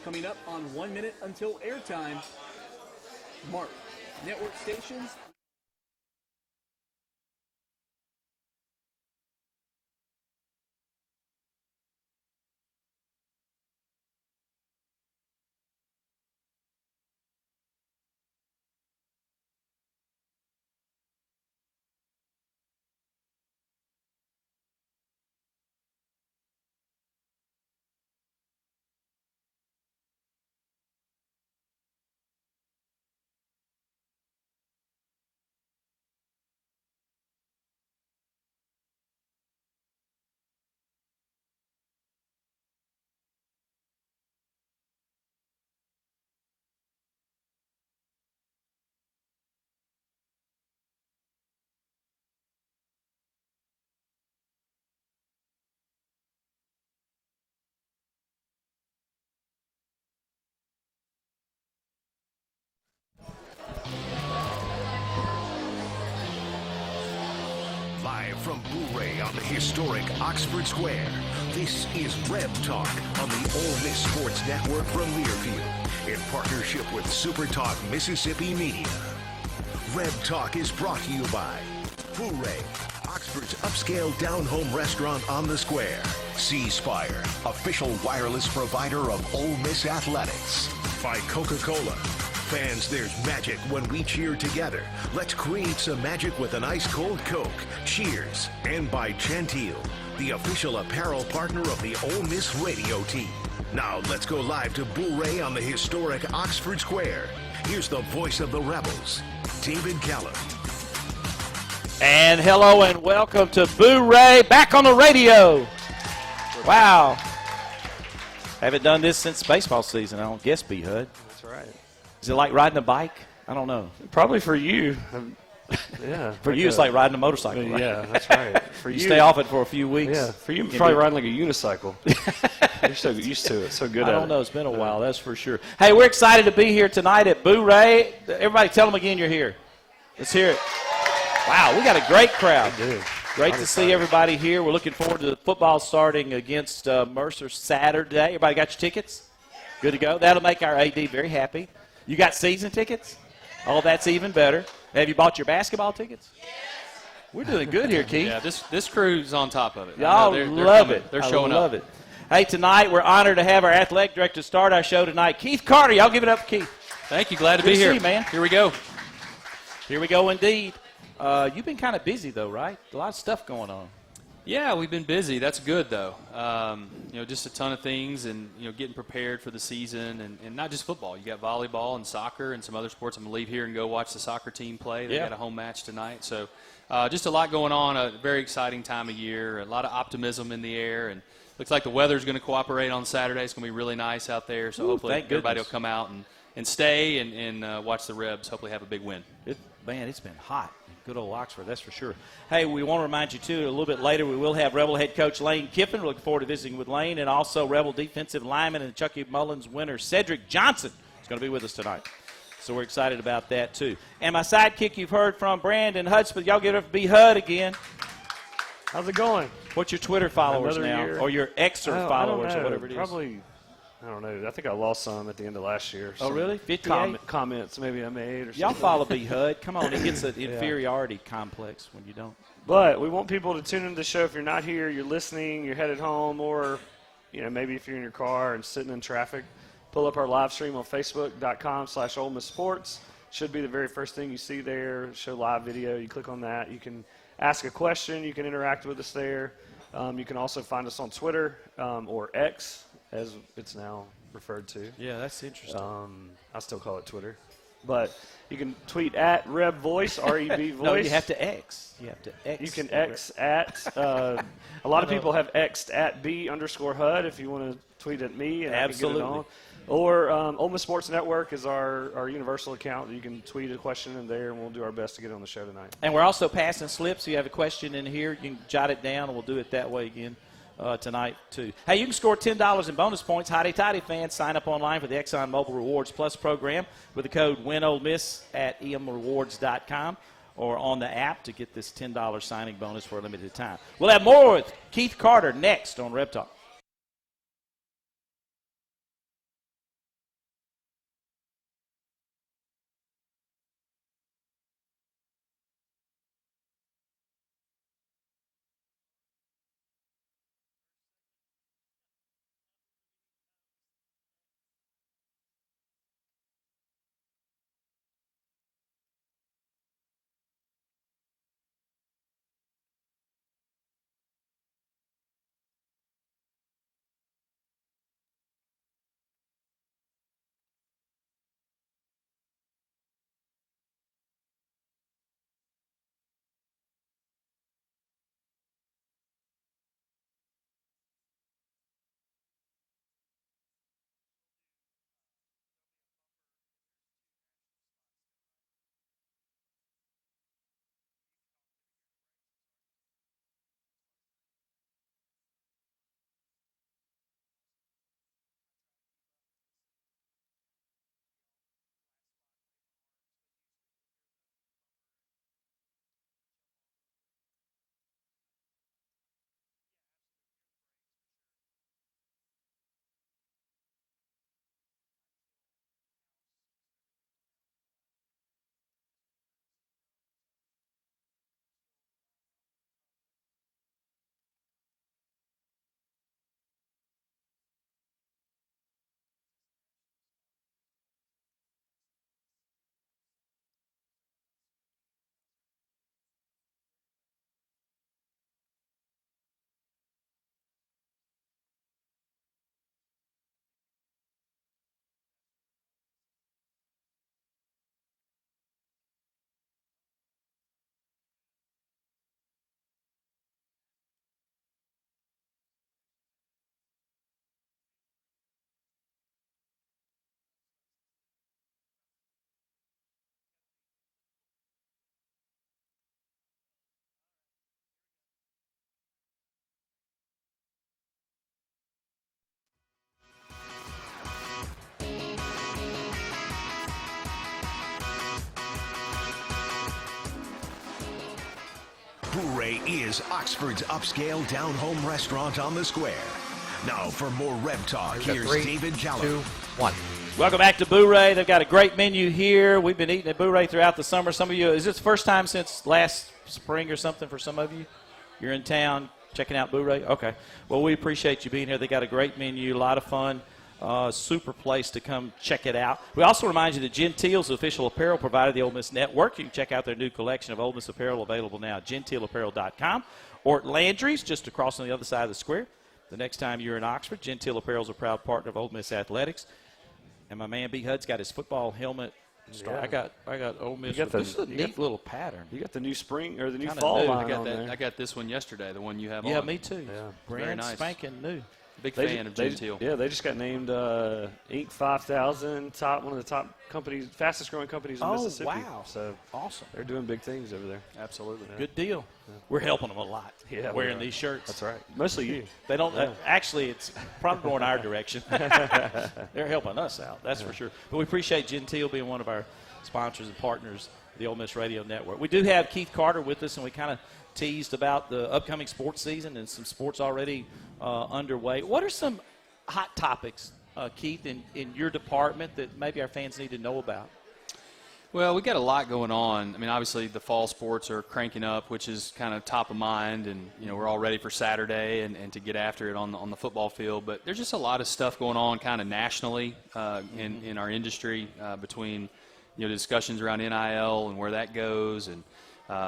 Coming up on 1 minute until airtime, Mark, network stations. Live from Boure on the historic Oxford Square, this is Reb Talk on the Ole Miss Sports Network from Learfield in partnership with Super Talk Mississippi Media. Reb Talk is brought to you by Boure, Oxford's upscale down-home restaurant on the square. C-Spire, official wireless provider of Ole Miss Athletics. By Coca-Cola. Fans, there's magic when we cheer together. Let's create some magic with an ice-cold Coke. Cheers. And by Gentile, the official apparel partner of the Ole Miss radio team. Now let's go live to Boure on the historic Oxford Square. Here's the voice of the Rebels, David Callum. And hello and welcome to Boure, back on the radio. Wow. Haven't done this since baseball season, I don't guess, B-Hud. That's right. Is it like riding a bike? I don't know. Probably for you. Yeah. For you, it's like riding a motorcycle, right? Yeah, that's right. For you stay off it for a few weeks. Yeah, for you, probably riding like a unicycle. You're so used to it, so good at it. I don't know. It's been a while, that's for sure. Hey, we're excited to be here tonight at Boure. Everybody tell them again you're here. Let's hear it. Wow, we got a great crowd. We do. Great to see everybody here. We're looking forward to the football starting against Mercer Saturday. Everybody got your tickets? Good to go. That'll make our AD very happy. You got season tickets? Oh, that's even better. Have you bought your basketball tickets? Yes. We're doing good here, Keith. Yeah, this crew's on top of it. Y'all love it. They're showing up. I love it. Hey, tonight we're honored to have our athletic director start our show tonight, Keith Carter. Y'all give it up for Keith. Thank you. Glad to Good be here. See you, man. Here we go. Here we go indeed. You've been kind of busy, though, right? A lot of stuff going on. Yeah, we've been busy. That's good, though. Just a ton of things and, getting prepared for the season and not just football. You got volleyball and soccer and some other sports. I'm going to leave here and go watch the soccer team play. They got a home match tonight. So just a lot going on, a very exciting time of year, a lot of optimism in the air. And looks like the weather's going to cooperate on Saturday. It's going to be really nice out there. So hopefully everybody will come out and stay and watch the Rebs hopefully have a big win. Man, it's been hot. Good old Oxford, that's for sure. Hey, we want to remind you, too, a little bit later we will have Rebel head coach Lane Kiffin. We're looking forward to visiting with Lane, and also Rebel defensive lineman and Chucky Mullins winner Cedric Johnson is going to be with us tonight. So we're excited about that, too. And my sidekick you've heard from, Brandon Hudspeth. Y'all get up to be Hud again. How's it going? What's your Twitter followers now? Year. Or your Xer followers or whatever it is? Probably, I don't know. I think I lost some at the end of last year. Oh, really? 58? Comments maybe I made or something. Y'all follow B-Hud. Come on, it gets an inferiority complex when you don't. But we want people to tune into the show. If you're not here, you're listening, you're headed home, or maybe if you're in your car and sitting in traffic, pull up our live stream on Facebook.com/Ole Miss Sports. Should be the very first thing you see there. Show live video. You click on that. You can ask a question. You can interact with us there. You can also find us on Twitter or X, as it's now referred to. Yeah, that's interesting. I still call it Twitter. But you can tweet at Reb Voice, R-E-B Voice. No, you have to X. You have to X. You can X at. A lot of people have X'd at B_HUD if you want to tweet at me. And absolutely. I can get it on. Or Ole Miss Sports Network is our universal account. You can tweet a question in there, and we'll do our best to get it on the show tonight. And we're also passing slips. So you have a question in here, you can jot it down, and we'll do it that way again. Tonight, too. Hey, you can score $10 in bonus points. Hotty-toddy fans, sign up online for the Exxon Mobil Rewards Plus program with the code WINOLEMISS at emrewards.com or on the app to get this $10 signing bonus for a limited time. We'll have more with Keith Carter next on Reb Talk. is Oxford's upscale down-home restaurant on the square. Now for more Reb Talk, here's David Jallow. 2, 1. Welcome back to Boure. They've got a great menu here. We've been eating at Boure throughout the summer. Some of you, is this the first time since last spring or something for some of you? You're in town checking out Boure? Okay. Well, we appreciate you being here. They got a great menu, a lot of fun. Super place to come check it out. We also remind you that Gentile's the official apparel provider of the Ole Miss Network. You can check out their new collection of Ole Miss apparel available now at gentileapparel.com or at Landry's just across on the other side of the square. The next time you're in Oxford, Gentile Apparel is a proud partner of Ole Miss Athletics. And my man B. Hud's got his football helmet. I got Ole Miss. This is a neat little pattern. You got the new spring or the new Kinda fall new. line I on got there. I got this one yesterday, the one you have on. Yeah, me too. Yeah. Very Brand nice. spanking new. Big fan of Gentile. Yeah, they just got named Inc. 5000 one of the top companies, fastest growing companies in Mississippi. Wow. So Awesome. they're doing big things over there. Absolutely. Good deal. We're helping them a lot. Yeah, we wearing are. these shirts. That's right. Mostly you. They don't actually. It's probably going our direction. They're helping us out. That's for sure. But we appreciate Gentile being one of our sponsors and partners of the Ole Miss Radio Network. We do have Keith Carter with us, and we kind of teased about the upcoming sports season and some sports already underway. What are some hot topics, Keith, in your department that maybe our fans need to know about? Well, we got a lot going on. I mean, obviously the fall sports are cranking up, which is kind of top of mind, and we're all ready for Saturday and to get after it on the football field. But there's just a lot of stuff going on, kind of nationally in our industry between discussions around NIL and where that goes, and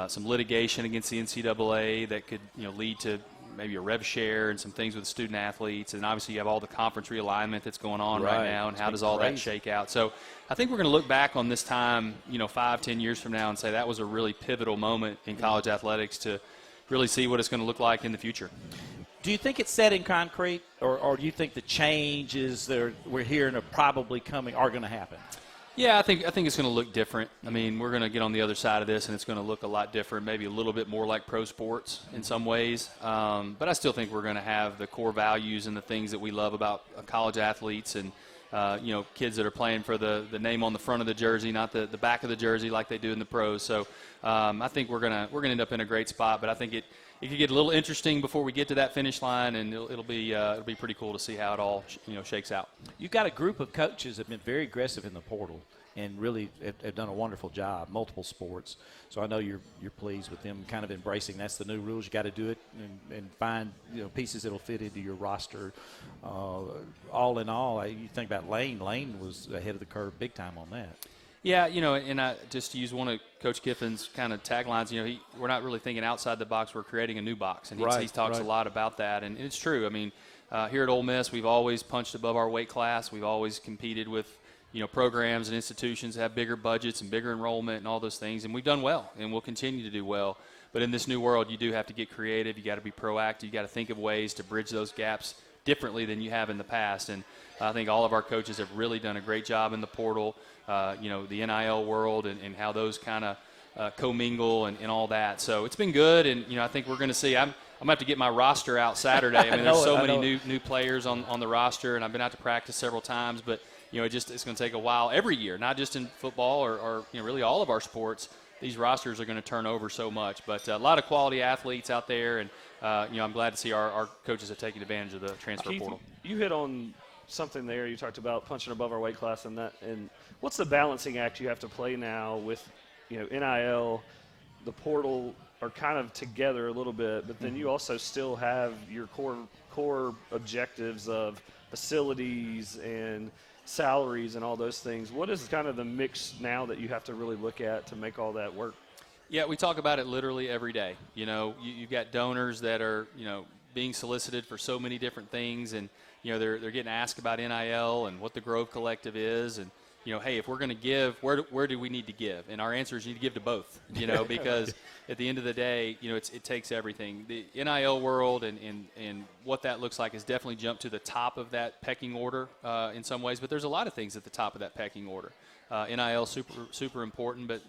some litigation against the NCAA that could lead to maybe a rev share and some things with student athletes. And obviously you have all the conference realignment that's going on right now, and how does all that shake out. So I think we're going to look back on this time 5-10 years from now and say that was a really pivotal moment in college athletics to really see what it's going to look like in the future. Do you think it's set in concrete, or do you think the changes that we're hearing are probably coming are going to happen? Yeah, I think it's going to look different. I mean, we're going to get on the other side of this, and it's going to look a lot different, maybe a little bit more like pro sports in some ways. But I still think we're going to have the core values and the things that we love about college athletes and, kids that are playing for the name on the front of the jersey, not the back of the jersey like they do in the pros. So I think we're going to end up in a great spot. But I think it could get a little interesting before we get to that finish line, and it'll be pretty cool to see how it all shakes out. You've got a group of coaches that have been very aggressive in the portal and really have done a wonderful job, multiple sports. So I know you're pleased with them kind of embracing that's the new rules. You got to do it and find pieces that'll fit into your roster. All in all, you think about Lane. Lane was ahead of the curve big time on that. Yeah, and I just to use one of Coach Kiffin's kind of taglines, we're not really thinking outside the box, we're creating a new box. And he talks a lot about that, and it's true. I mean, here at Ole Miss, we've always punched above our weight class. We've always competed with, programs and institutions that have bigger budgets and bigger enrollment and all those things, and we've done well, and we'll continue to do well. But in this new world, you do have to get creative. You got to be proactive. You got to think of ways to bridge those gaps differently than you have in the past. And I think all of our coaches have really done a great job in the portal, the NIL world and how those kind of commingle and all that. So it's been good, and I think we're going to see. I'm going to have to get my roster out Saturday. I mean, there's so many new players on the roster, and I've been out to practice several times. But it's going to take a while every year, not just in football or really all of our sports. These rosters are going to turn over so much. But a lot of quality athletes out there, and I'm glad to see our coaches have taken advantage of the transfer portal. You hit on something there. You talked about punching above our weight class and that. And what's the balancing act you have to play now with, NIL, the portal are kind of together a little bit, but then you also still have your core objectives of facilities and salaries and all those things. What is kind of the mix now that you have to really look at to make all that work? Yeah, we talk about it literally every day. You've got donors that are, being solicited for so many different things, and, they're getting asked about NIL and what the Grove Collective is, and, hey, if we're going to give, where do we need to give? And our answer is you need to give to both, because at the end of the day, it takes everything. The NIL world and what that looks like has definitely jumped to the top of that pecking order in some ways, but there's a lot of things at the top of that pecking order. NIL super important, but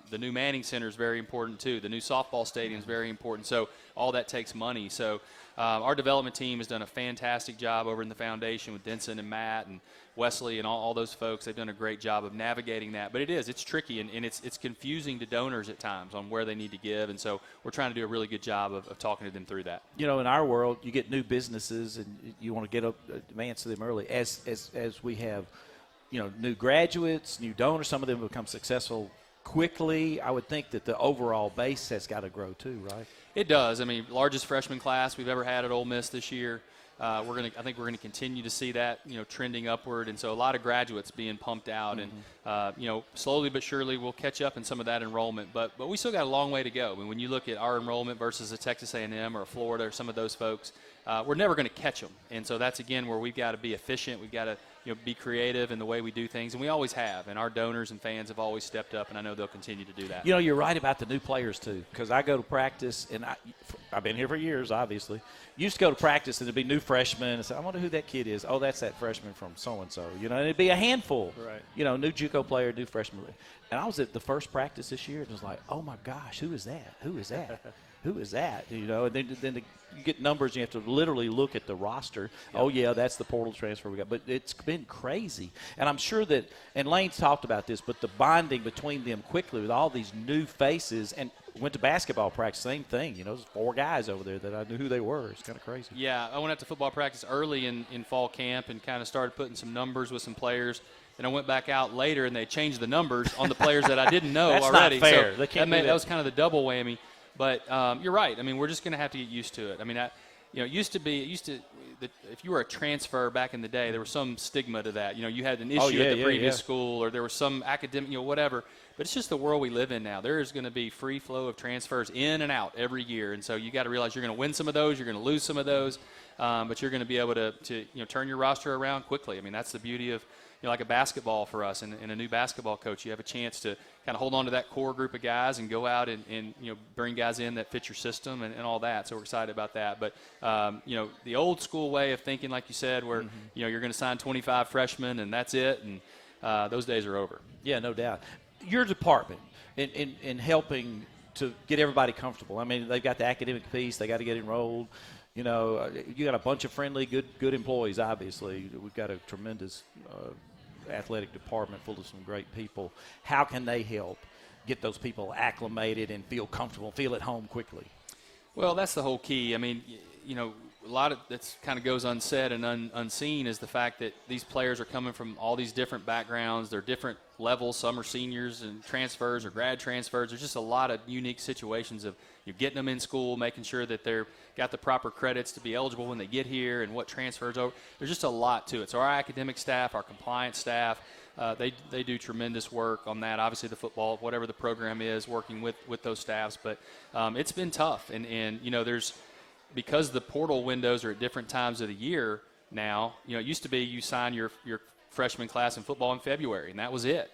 the new Manning Center is very important too. The new softball stadium is very important. So all that takes money. So our development team has done a fantastic job over in the foundation with Denson and Matt and Wesley and all those folks. They've done a great job of navigating that. But it's tricky and it's confusing to donors at times on where they need to give. And so we're trying to do a really good job of talking to them through that. In our world, you get new businesses and you want to get up, advance to them early. As we have, new graduates, new donors, some of them become successful quickly. I would think that the overall base has got to grow too, right? It does. I mean, largest freshman class we've ever had at Ole Miss this year. I think we're gonna continue to see that, trending upward, and so a lot of graduates being pumped out, and slowly but surely we'll catch up in some of that enrollment. But we still got a long way to go. I mean, when you look at our enrollment versus a Texas A&M or a Florida or some of those folks, we're never going to catch them, and so that's again where we've got to be efficient. We've got to be creative in the way we do things, and we always have. And our donors and fans have always stepped up, and I know they'll continue to do that. You're right about the new players too, because I go to practice, and I've been here for years, obviously. Used to go to practice, and there'd be new freshmen, and say, I wonder who that kid is. Oh, that's that freshman from so-and-so. And it'd be a handful. Right. New JUCO player, new freshman. And I was at the first practice this year, and it was like, oh, my gosh, who is that? Who is that? Who is that? And then you get numbers, and you have to literally look at the roster. Yep. Oh, yeah, that's the portal transfer we got. But it's been crazy. And I'm sure that – and Lane's talked about this, but the bonding between them quickly with all these new faces – and went to basketball practice, same thing. There's 4 guys over there that I knew who they were. It's kind of crazy. Yeah, I went out to football practice early in fall camp and kind of started putting some numbers with some players. And I went back out later, and they changed the numbers on the players that I didn't know That's already. Not fair. So that was kind of the double whammy. But you're right. I mean, we're just going to have to get used to it. I mean, if you were a transfer back in the day, there was some stigma to that. You had an issue at the previous school, or there was some academic, whatever. But it's just the world we live in now. There is going to be free flow of transfers in and out every year, and so you got to realize you're going to win some of those, you're going to lose some of those, but you're going to be able to turn your roster around quickly. I mean, that's the beauty of like a basketball for us, and a new basketball coach. You have a chance to kind of hold on to that core group of guys and go out and bring guys in that fit your system and all that. So we're excited about that. But the old school way of thinking, like you said, where you're going to sign 25 freshmen and that's it, and those days are over. Yeah, no doubt. Your department in helping to get everybody comfortable. I mean, they've got the academic piece. They got to get enrolled. You got a bunch of friendly, good employees, obviously. We've got a tremendous athletic department full of some great people. How can they help get those people acclimated and feel comfortable, feel at home quickly? Well, that's the whole key. I mean, a lot of that kind of goes unsaid and unseen is the fact that these players are coming from all these different backgrounds. They're different levels. Some are seniors and transfers or grad transfers. There's just a lot of unique situations of getting them in school, making sure that they're got the proper credits to be eligible when they get here and what transfers over. There's just a lot to it. So our academic staff, our compliance staff, they do tremendous work on that. Obviously the football, whatever the program is, working with those staffs. But it's been tough. And there's – because the portal windows are at different times of the year now, it used to be you sign your freshman class in football in February, and that was it.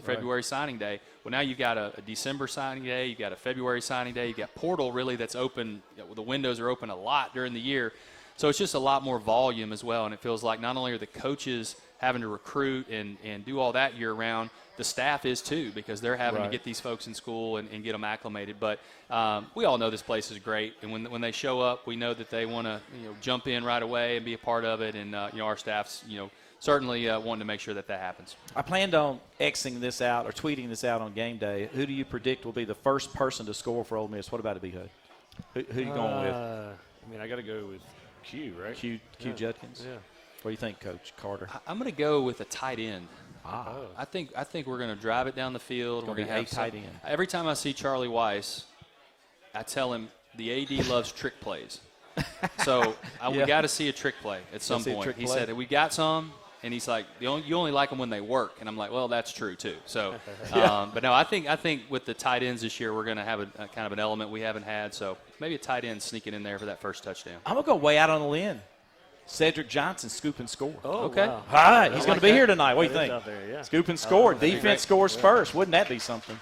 February signing day. Well, now you've got a December signing day, you've got a February signing day, you've got portal really that's open. The windows are open a lot during the year. So it's just a lot more volume as well, and it feels like not only are the coaches having to recruit and do all that year-round, the staff is too, because they're having to get these folks in school and get them acclimated. But we all know this place is great, and when they show up, we know that they want to jump in right away and be a part of it, and our staff's certainly wanting to make sure that happens. I planned on Xing this out or tweeting this out on game day. Who do you predict will be the first person to score for Ole Miss? What about it, B-Hood? Who are you going with? I mean, I got to go with Q, right? Q Judkins? Yeah. What do you think, Coach Carter? I'm going to go with a tight end. Oh. I think we're going to drive it down the field. We're going to have tight end. Every time I see Charlie Weiss, I tell him the AD loves trick plays. So we got to see a trick play at some point. He said, we got some. And he's like, you only like them when they work. And I'm like, well, that's true too. So, but no, I think with the tight ends this year, we're going to have a kind of an element we haven't had. So maybe a tight end sneaking in there for that first touchdown. I'm going to go way out on the limb. Cedric Johnson, scoop and score. Oh, okay. Wow. All right, he's going to be here tonight. What do you think? Out there, yeah. Scoop and score. Defense scores first. Wouldn't that be something?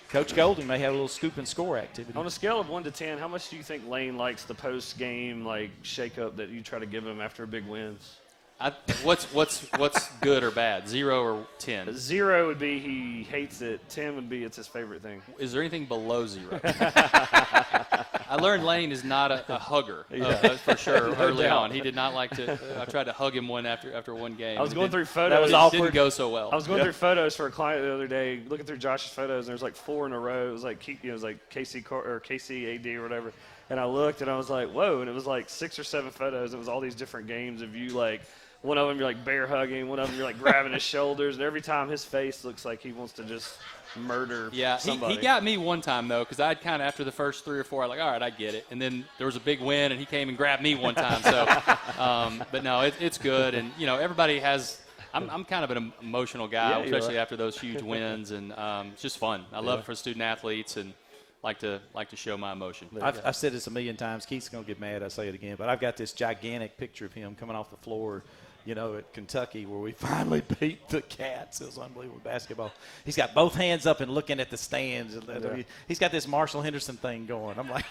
Coach Golding may have a little scoop and score activity. On a scale of 1 to 10, how much do you think Lane likes the post-game shake-up that you try to give him after big wins? What's good or bad? 0 or 10? 0 would be he hates it. 10 would be it's his favorite thing. Is there anything below 0? I learned Lane is not a hugger, for sure, early on. He did not like to I tried to hug him after one game. I was going through photos. That was It awkward. didn't go so well. I was going through photos for a client the other day, looking through Josh's photos, and there's like 4 in a row. It was like KC AD or whatever. And I looked, and I was like, whoa. And it was like 6 or 7 photos. It was all these different games of you, like, one of them you're like bear hugging, one of them you're like grabbing his shoulders, and every time his face looks like he wants to just murder somebody. He got me one time, though, because I'd kind of, after the first 3 or 4, I'm like, all right, I get it. And then there was a big win, and he came and grabbed me one time. So, but no, it's good. And, everybody has – I'm kind of an emotional guy, especially after those huge wins, and it's just fun. I love it for student athletes and like to show my emotion. I've said this a million times. Keith's going to get mad. I say it again. But I've got this gigantic picture of him coming off the floor, at Kentucky where we finally beat the Cats. It was unbelievable basketball. He's got both hands up and looking at the stands. He's got this Marshall Henderson thing going. I'm like,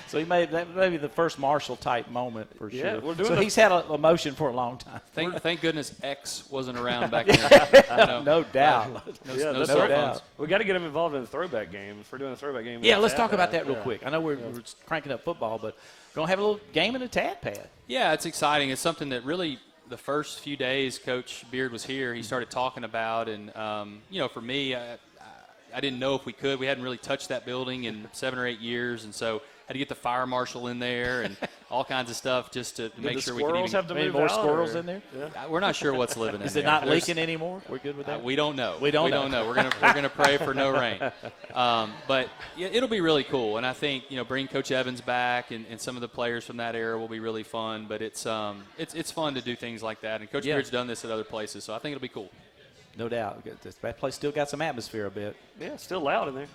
so he made that maybe the first Marshall-type moment for sure. So he's had a emotion for a long time. Thank goodness X wasn't around back then. No doubt. No cell phones. We got to get him involved in the throwback game. If we're doing a throwback game. Yeah, let's talk about that real quick. I know we're cranking up football, but going to have a little game in a tad pad. Yeah, it's exciting. It's something that really – the first few days Coach Beard was here, he started talking about, and for me, I didn't know if we could. We hadn't really touched that building in 7 or 8 years, and so had to get the fire marshal in there and all kinds of stuff just to make sure we could even. Have to move more out, squirrels in there? Yeah. We're not sure what's living in there. Is it not leaking anymore? We're good with that. We don't know. We don't know. We're gonna pray for no rain. But it'll be really cool, and I think bringing Coach Evans back and some of the players from that era will be really fun. But it's fun to do things like that, and Coach Beard's done this at other places, so I think it'll be cool. No doubt. That place still got some atmosphere a bit. Yeah, it's still loud in there.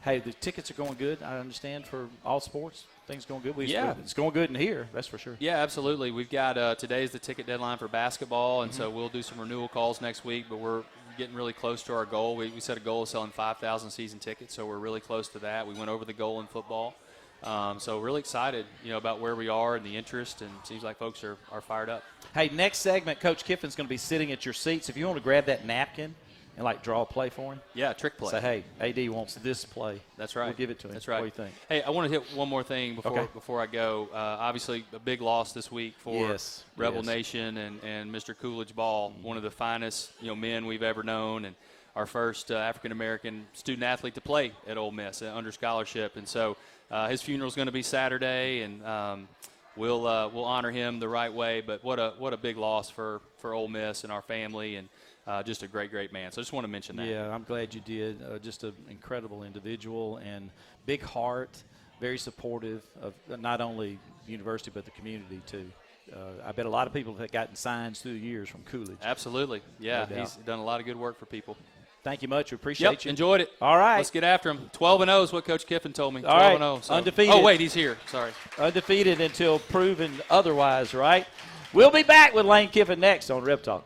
Hey, the tickets are going good, I understand, for all sports. Things going good. Yeah. It's going good in here, that's for sure. Yeah, absolutely. We've got today's the ticket deadline for basketball, and so we'll do some renewal calls next week, but we're getting really close to our goal. We set a goal of selling 5,000 season tickets, so we're really close to that. We went over the goal in football. So really excited, about where we are and the interest, and it seems like folks are fired up. Hey, next segment, Coach Kiffin's going to be sitting at your seats. If you want to grab that napkin and, draw a play for him. Yeah, trick play. Say, hey, AD wants this play. That's right. We'll give it to him. That's right. What do you think? Hey, I want to hit one more thing before I go. Obviously, a big loss this week for Rebel Nation and Mr. Coolidge Ball, one of the finest men we've ever known, and our first African-American student-athlete to play at Ole Miss under scholarship. And so his funeral is going to be Saturday, and we'll honor him the right way. But what a big loss for Ole Miss and our family, and just a great, great man. So I just want to mention that. Yeah, I'm glad you did. Just an incredible individual and big heart, very supportive of not only the university but the community too. I bet a lot of people have gotten signs through the years from Coolidge. Absolutely. Yeah, No he's done a lot of good work for people. Thank you much. We appreciate you. Enjoyed it. All right. Let's get after him. 12-0 is what Coach Kiffin told me. 12-0. All right. So. Undefeated. Oh, wait, he's here. Sorry. Undefeated until proven otherwise, right? We'll be back with Lane Kiffin next on Reb Talk.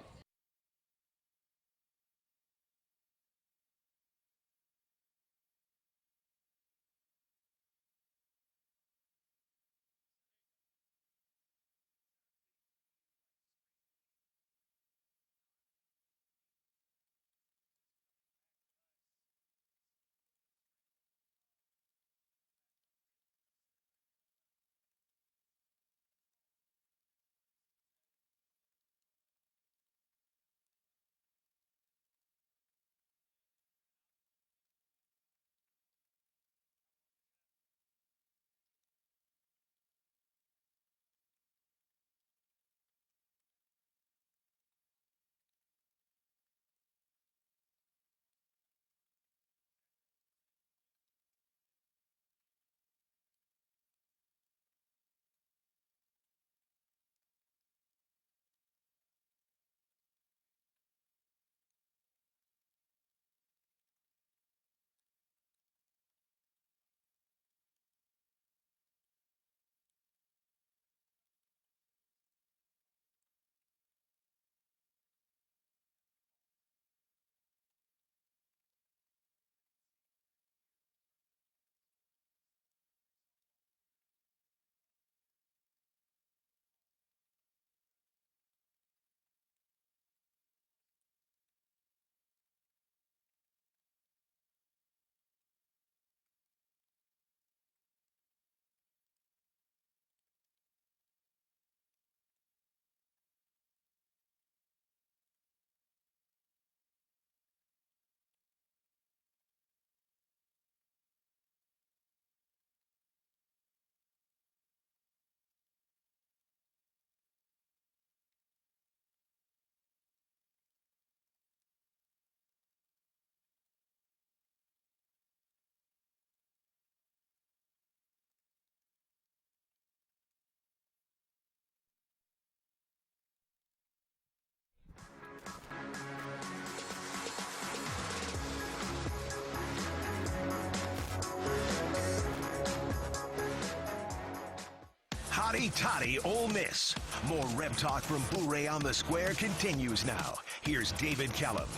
Toddy Ole Miss. More Reb Talk from Boure on the Square continues now. Here's David Kellum.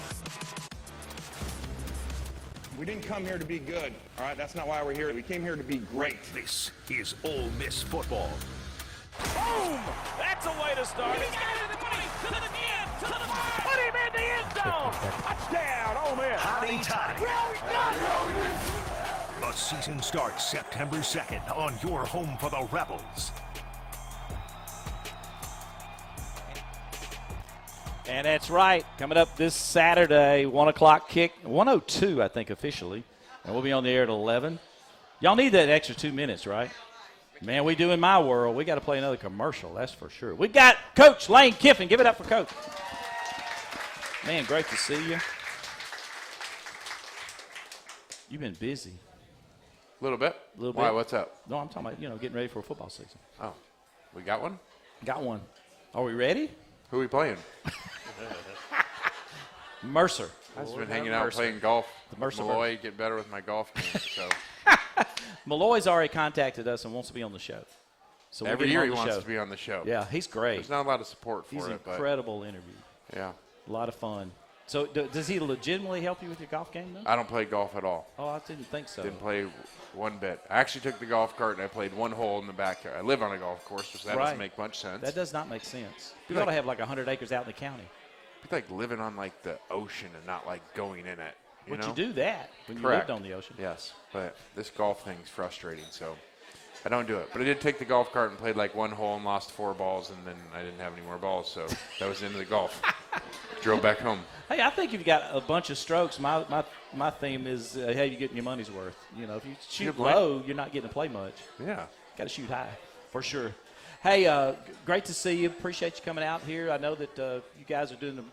We didn't come here to be good, all right? That's not why we're here. We came here to be great. This is Ole Miss football. Boom! That's a way to start. He's got it in the 20, to the end, to the 5. Put him in the end zone. Touchdown, Ole Miss. Hotty Toddy. The season starts September 2nd on your home for the Rebels. And that's right. Coming up this Saturday, 1 o'clock kick, 1:02, I think, officially. And we'll be on the air at 11. Y'all need that extra 2 minutes, right? Man, we do in my world. We got to play another commercial, that's for sure. We got Coach Lane Kiffin. Give it up for Coach. Man, great to see you. You've been busy. A little bit. A little Why? bit. What's up? No, I'm talking about, getting ready for a football season. Oh, we got one? Got one. Are we ready? Who are we playing? Mercer. I've just been hanging out playing golf. The Mercer Malloy, get better with my golf game. So Malloy's already contacted us and wants to be on the show. So every year he wants to be on the show. Yeah, he's great. There's not a lot of support for He's it. an incredible interview. But yeah. A lot of fun. So does he legitimately help you with your golf game, though? I don't play golf at all. Oh, I didn't think so. Didn't play one bit. I actually took the golf cart and I played one hole in the backyard. I live on a golf course, so that doesn't make much sense. That does not make sense. You ought to have like 100 acres out in the county. It's like living on like the ocean and not like going in it. But know? you do that when Correct. you lived on the ocean. Yes, but this golf thing's frustrating, so I don't do it. But I did take the golf cart and played like one hole and lost 4 balls, and then I didn't have any more balls, so that was the end of the golf. Drove back home. Hey, I think if you got a bunch of strokes, my theme is, hey, you're getting your money's worth. If you shoot low, you're not getting to play much. Yeah. Got to shoot high, for sure. Hey, great to see you. Appreciate you coming out here. I know that you guys are doing the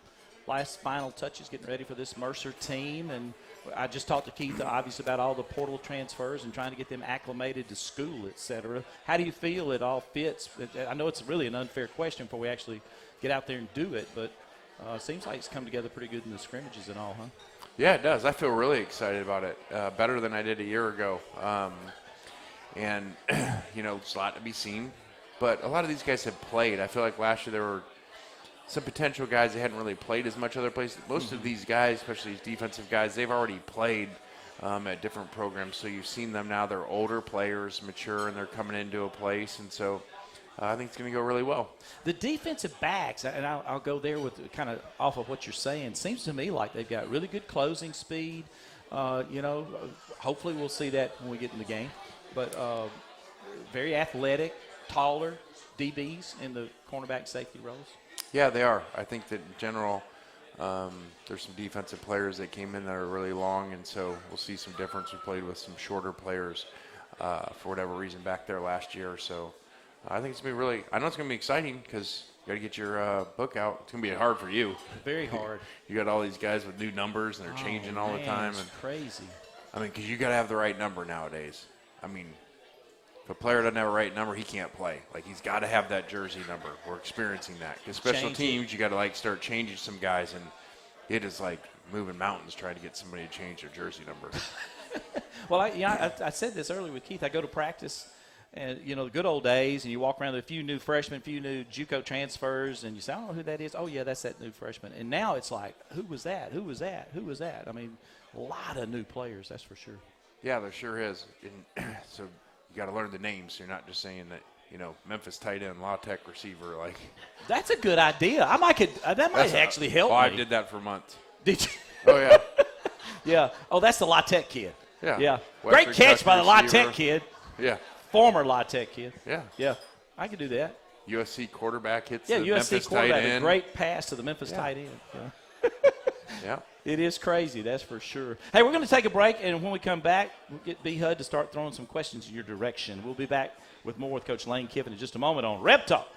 last final touches, getting ready for this Mercer team. And I just talked to Keith, obviously, about all the portal transfers and trying to get them acclimated to school, et cetera. How do you feel it all fits? I know it's really an unfair question before we actually get out there and do it, but it seems like it's come together pretty good in the scrimmages and all, huh? Yeah, it does. I feel really excited about it, better than I did a year ago. And, it's a lot to be seen. But a lot of these guys have played. I feel like last year there were some potential guys that hadn't really played as much other places. Most of these guys, especially these defensive guys, they've already played at different programs. So you've seen them now. They're older players, mature, and they're coming into a place. And so I think it's going to go really well. The defensive backs, and I'll go there with kind of off of what you're saying, seems to me like they've got really good closing speed. Hopefully we'll see that when we get in the game. But very athletic, taller DBs in the cornerback safety roles. Yeah, they are. I think that in general, there's some defensive players that came in that are really long, and so we'll see some difference. We played with some shorter players for whatever reason back there last year. So I think it's going to be really – I know it's going to be exciting because you got to get your book out. It's going to be hard for you. Very hard. You got all these guys with new numbers, and they're changing all the time. It's crazy. I mean, because you got to have the right number nowadays. I mean, if a player doesn't have a right number, he can't play. Like, he's got to have that jersey number. We're experiencing that. Because special teams, you got to, like, start changing some guys, and it is like moving mountains trying to get somebody to change their jersey number. Well, I said this earlier with Keith. I go to practice, and, the good old days, and you walk around with a few new freshmen, a few new JUCO transfers, and you say, I don't know who that is. Oh, yeah, that's that new freshman. And now it's like, who was that? Who was that? Who was that? I mean, a lot of new players, that's for sure. Yeah, there sure is. And so you got to learn the names. So you're not just saying that, Memphis tight end, La Tech receiver. Like, that's a good idea. That might actually help me. I did that for months. Did you? Oh, yeah. Yeah. Oh, that's the La Tech kid. Yeah. Yeah. Western Great catch by the La receiver. Tech kid. Yeah. Former La Tech kid. Yeah. Yeah. I could do that. USC quarterback hits Yeah, the USC Memphis tight quarterback. A end. great pass to the Memphis tight end. Yeah. Yeah. It is crazy, that's for sure. Hey, we're going to take a break, and when we come back, we'll get B-Hud to start throwing some questions in your direction. We'll be back with more with Coach Lane Kiffin in just a moment on Reb Talk.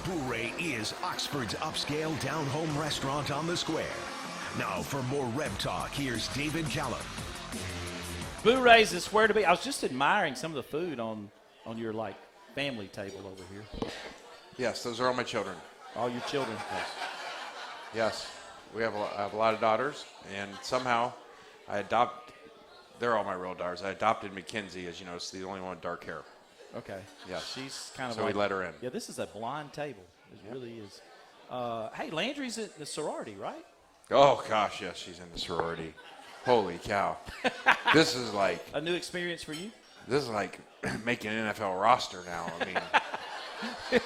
Boure is Oxford's upscale down-home restaurant on the square. Now for more Reb Talk, here's David Callum. Boure's is where to be. I was just admiring some of the food on your, family table over here. Yes, those are all my children. All your children. Yes, I have a lot of daughters, and somehow they're all my real daughters. I adopted Mackenzie, as you know, it's the only one with dark hair. Okay. Yes. She's kind of So we let her in. Yeah, this is a blonde table. It really is. Hey, Landry's in the sorority, right? Oh, gosh, yes, she's in the sorority. Holy cow. This is like a new experience for you? This is like making an NFL roster now. I mean,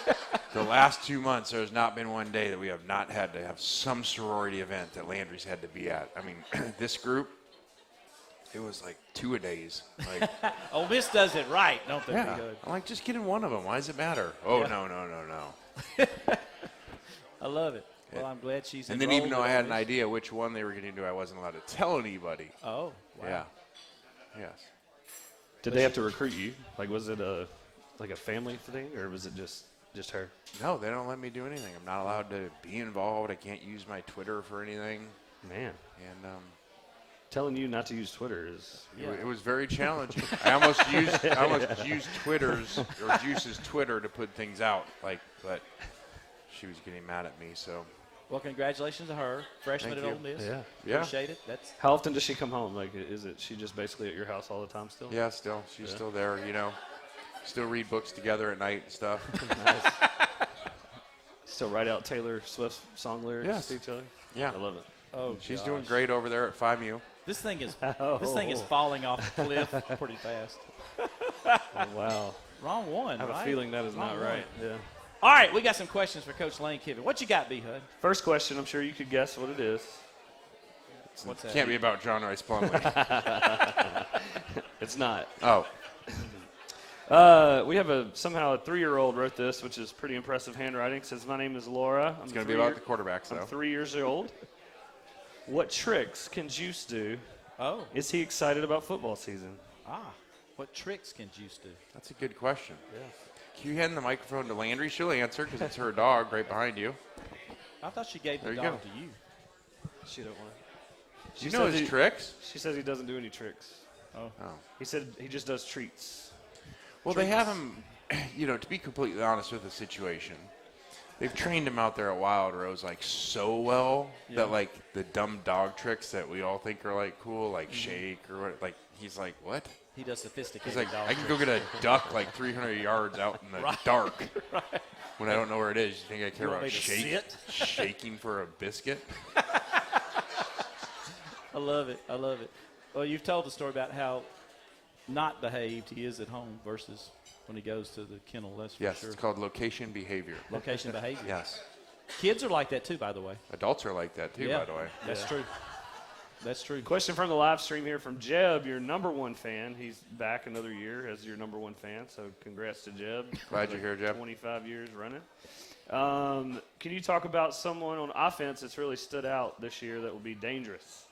the last 2 months, there's not been one day that we have not had to have some sorority event that Landry's had to be at. I mean, this group, it was like 2-a-days. Like, Ole Miss does it right, don't they? yeah. I'm like, just get in one of them. Why does it matter? Oh, yeah. No. I love it. Well, I'm glad she's and then even though I had an idea which one they were going to do, I wasn't allowed to tell anybody. Oh, wow. Yeah. Yes. Did they have to recruit you? Like, was it a family thing, or was it just her? No, they don't let me do anything. I'm not allowed to be involved. I can't use my Twitter for anything. Man. And telling you not to use Twitter is it was very challenging. I almost used Juice's Twitter to put things out, but she was getting mad at me. So. Well, congratulations to her, freshman at Ole Miss. Yeah. Appreciate it. How often does she come home? Like, is it she just basically at your house all the time still? Yeah, still. She's still there. You know, still read books together at night and stuff. Still write out Taylor Swift song lyrics to each other. Yeah, I love it. Oh, she's doing great over there at FIMU. This thing is falling off the cliff pretty fast. Oh, wow. Wrong one. I have a feeling that is not right. Yeah. All right, we got some questions for Coach Lane Kiffin. What you got, B-Hud? First question, I'm sure you could guess what it is. What's that? Can't be about John Rice Plumlee. It's not. Oh. We have somehow a 3-year-old wrote this, which is pretty impressive handwriting. It says, my name is Laura. It's going to be about the quarterbacks, though. I'm 3 years old. What tricks can Juice do? Oh. Is he excited about football season? What tricks can Juice do? That's a good question. Yeah. Can you hand the microphone to Landry? She'll answer because it's her dog right behind you. I thought she gave the dog to you. She don't want to. You know his tricks? She says he doesn't do any tricks. Oh. He said he just does treats. Well, they have him, to be completely honest with the situation, they've trained him out there at Wild Rose so well that the dumb dog tricks that we all think are cool, shake or what, he's like, what? He does sophisticated He's like, dog I can tricks. go get a duck 300 yards out in the dark when I don't know where it is. You think I care about shaking for a biscuit? I love it. Well, you've told the story about how not behaved he is at home versus when he goes to the kennel. That's for Yes, sure. it's called location behavior. Location behavior. Yes. Kids are like that too, by the way. Adults are like that too, by the way. That's true. That's true. Question from the live stream here from Jeb, your number one fan. He's back another year as your number one fan, so congrats to Jeb. Glad you're here, Jeb. 25 years running. Can you talk about someone on offense that's really stood out this year that will be dangerous?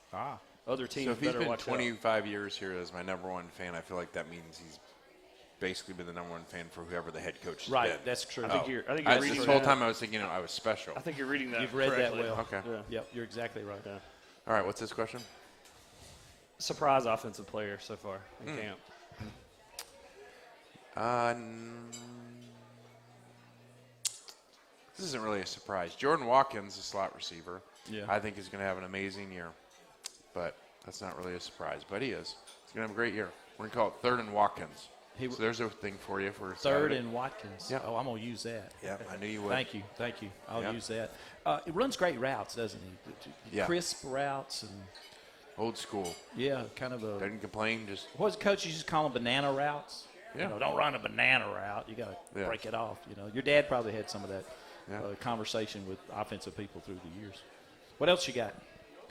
Other teams So if he's better been watch 25 years here as my number one fan, I feel like that means he's basically been the number one fan for whoever the head coach has Right, been. that's true. I think you're reading this that. whole time I was thinking I was special. I think you're reading that. You've read correctly. that well. Okay. Yeah. Yep, you're exactly right. Yeah. All right, what's this question? Surprise offensive player so far in camp. This isn't really a surprise. Jordan Watkins, the slot receiver, Yeah. I think is going to have an amazing year. But that's not really a surprise. But he is. He's going to have a great year. We're going to call it third and Watkins. So there's a thing for you for Third Saturday. and Watkins. Yeah. Oh, I'm going to use that. Yeah, I knew you would. Thank you. I'll Yeah. use that. It runs great routes, doesn't he? Yeah. Crisp routes and Old school. kind of a. Doesn't complain, just What does coaches just call them? Banana routes. Yeah. Don't run a banana route. You got to break it off. Your dad probably had some of that conversation with offensive people through the years. What else you got?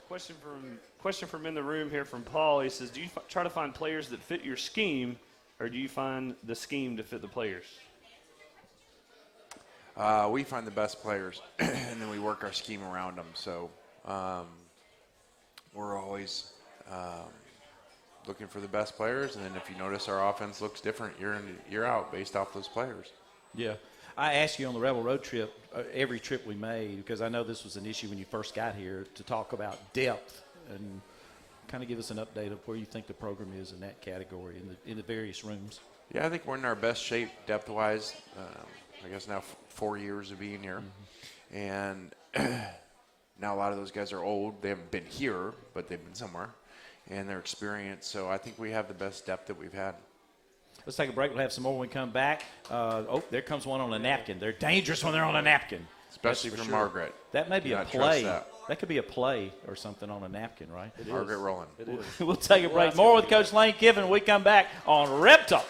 Question from in the room here from Paul. He says, do you try to find players that fit your scheme, or do you find the scheme to fit the players? we find the best players, and then we work our scheme around them. So we're always looking for the best players, and then if you notice our offense looks different year in, year out based off those players. Yeah. I asked you on the Rebel Road trip, every trip we made, because I know this was an issue when you first got here, to talk about depth and kind of give us an update of where you think the program is in that category in the various rooms. Yeah, I think we're in our best shape depth-wise. I guess now 4 years of being here. And now a lot of those guys are old. They haven't been here, but they've been somewhere. And they're experienced. So I think we have the best depth that we've had. Let's take a break. We'll have some more when we come back. There comes one on a napkin. They're dangerous when they're on a napkin. Especially for Margaret. That may be a not play. trust That could be a play or something on a napkin, right? Margaret Rowland. It is. We'll take a break. More with Coach Lane Kiffin when we come back on Reb Talk.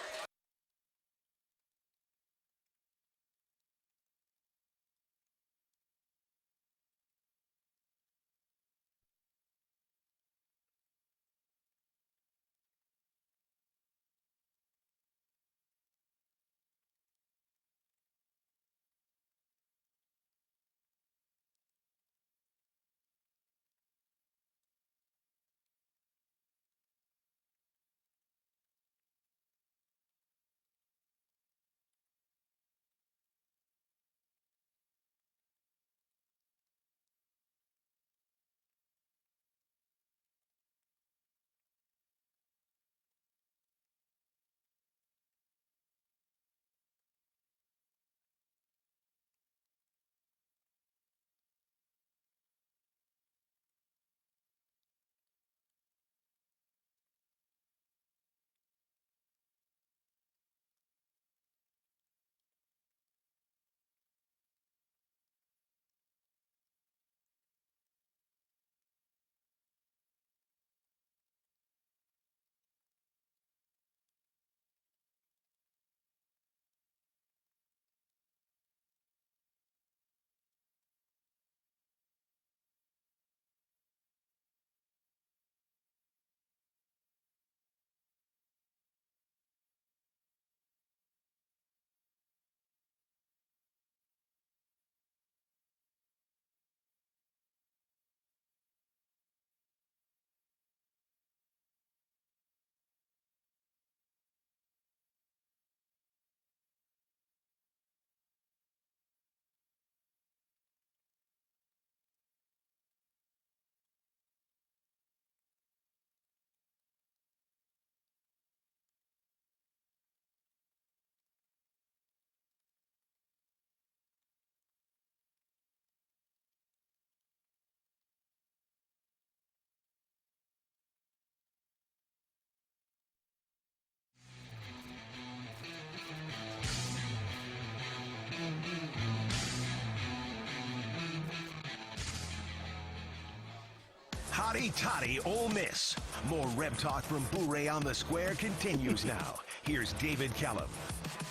Hotty Toddy Ole Miss. More Reb Talk from Boure on the Square continues now. Here's David Callum.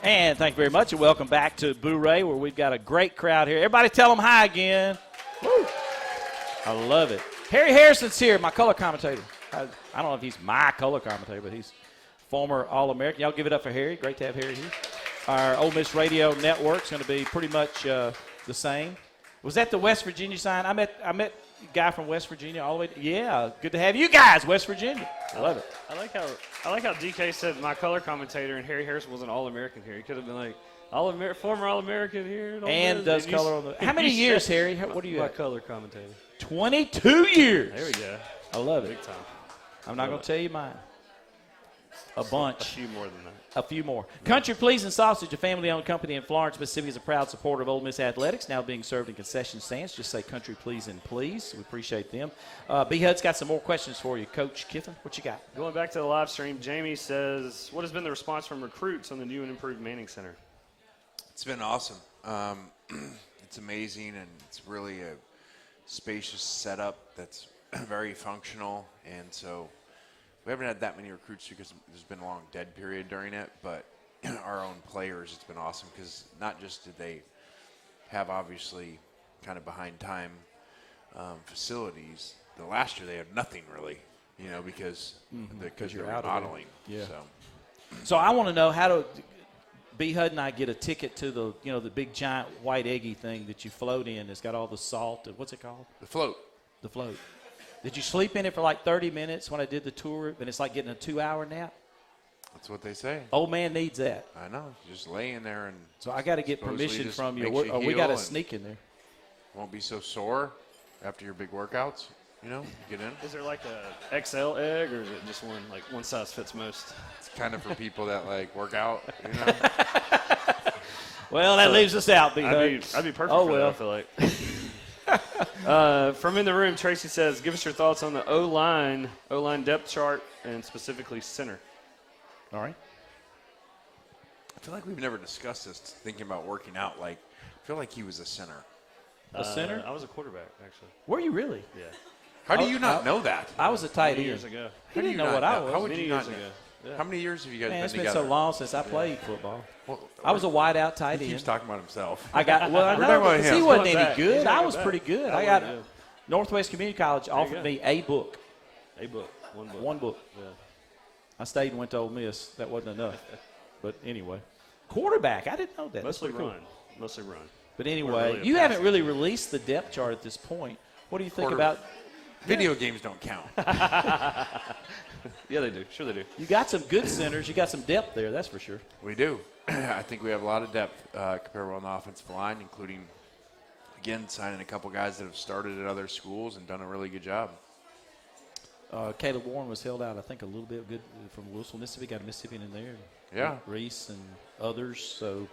And thank you very much, and welcome back to Boure, where we've got a great crowd here. Everybody tell them hi again. Woo. I love it. Harry Harrison's here, my color commentator. I don't know if he's my color commentator, but he's former All-American. Y'all give it up for Harry. Great to have Harry here. Our Ole Miss Radio Network's going to be pretty much the same. Was that the West Virginia sign? I met a guy from West Virginia all the way. Yeah, good to have you guys, West Virginia. I love it. I like how DK said my color commentator and Harry Harrison was an All-American here. He could have been like former All-American here. And does color on the. How many years, Harry? What are you my at? color commentator? 22 years. There we go. I love it. Big time. I'm not going to tell you mine. A bunch. A few more than that. A few more. Country Pleasing Sausage, a family-owned company in Florence, Mississippi, is a proud supporter of Ole Miss athletics, now being served in concession stands. Just say Country Pleasing, please. We appreciate them. B-Hud's got some more questions for you. Coach Kiffin, what you got? Going back to the live stream, Jamie says, what has been the response from recruits on the new and improved Manning Center? It's been awesome. It's amazing, and it's really a spacious setup that's very functional. And so we haven't had that many recruits because there's been a long dead period during it, but our own players, it's been awesome because not just did they have obviously kind of behind time facilities. The last year they had nothing really, because they're remodeling. Yeah. So. So I want to know, how do B-Hud and I get a ticket to the the big giant white eggy thing that you float in? It's got all the salt. What's it called? The float. The float. Did you sleep in it for like 30 minutes when I did the tour, and it's like getting a 2-hour nap? That's what they say. Old man needs that. I know. Just lay in there and So I got to get supposedly permission just from you. makes We heal got to and sneak in there. won't be so sore after your big workouts. You know, get in. Is there like a XL egg, or is it just one size fits most? It's kind of for people that like work out. You know. Well, that leaves us out, B. I'd be perfect Oh, for well. that, I feel like. From in the room, Tracy says, give us your thoughts on the O-line depth chart, and specifically center. All right. I feel like we've never discussed this. Thinking about working out, like I feel like he was a center. A center? I was a quarterback, actually. Were you really? Yeah. How do you not know that? I was a tight Many end. years ago. He How do didn't you know not what I was. How would Many you years not know? ago. Yeah. How many years have you guys Man, been it's been together? so long since I played football. Well, I was a wideout tight he keeps end. talking about himself. I got well. I We're know talking about because him. he wasn't He's any going back. good. He's I going was back. pretty good. I I got would've, Northwest Community College offered me a book. A book. One book. One book. Yeah. I stayed and went to Ole Miss. That wasn't enough. But anyway, quarterback. I didn't know that. That's Mostly pretty cool. run. Mostly run. But anyway, really a you haven't passing really released the depth chart at this point. What do you think Quarter- about? Video games don't count. Yeah, they do. Sure they do. You got some good centers. You got some depth there. That's for sure. We do. I think we have a lot of depth compared on the offensive line, including, again, signing a couple guys that have started at other schools and done a really good job. Caleb Warren was held out, I think, a little bit good from Louisville, Mississippi. Got a Mississippian in there. Yeah. Reese and others. So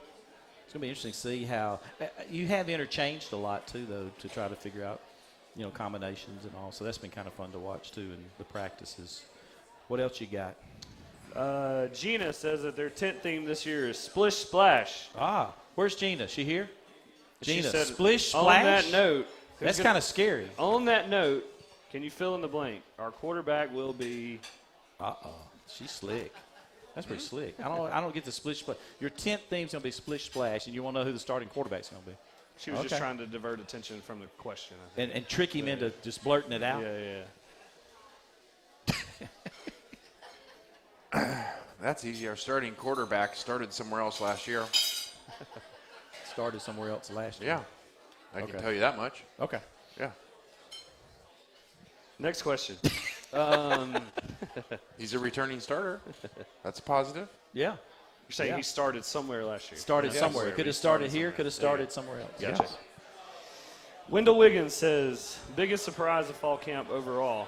it's going to be interesting to see how you have interchanged a lot, too, though, to try to figure out, combinations and all. So that's been kind of fun to watch, too, in the practices. What else you got? Gina says that their tent theme this year is Splish Splash. Where's Gina? She here? She Gina, said, splish, splash? On that note, That's kind of scary. On that note, can you fill in the blank? Our quarterback will be. She's slick. That's pretty slick. I don't get the splish splash. Your 10th theme's gonna be splish splash, and you want to know who the starting quarterback's gonna be. She was just trying to divert attention from the question. I think. And trick him into just blurting it out. Yeah. That's easy. Our starting quarterback started somewhere else last year. Started somewhere else last year. Yeah. I can tell you that much. Okay. Yeah. Next question. He's a returning starter. That's a positive. Yeah. You're saying he started somewhere last year. Started Yeah, somewhere. somewhere. Could have started here. Could have started somewhere else. Gotcha. Wendell Wiggins says, biggest surprise of fall camp overall.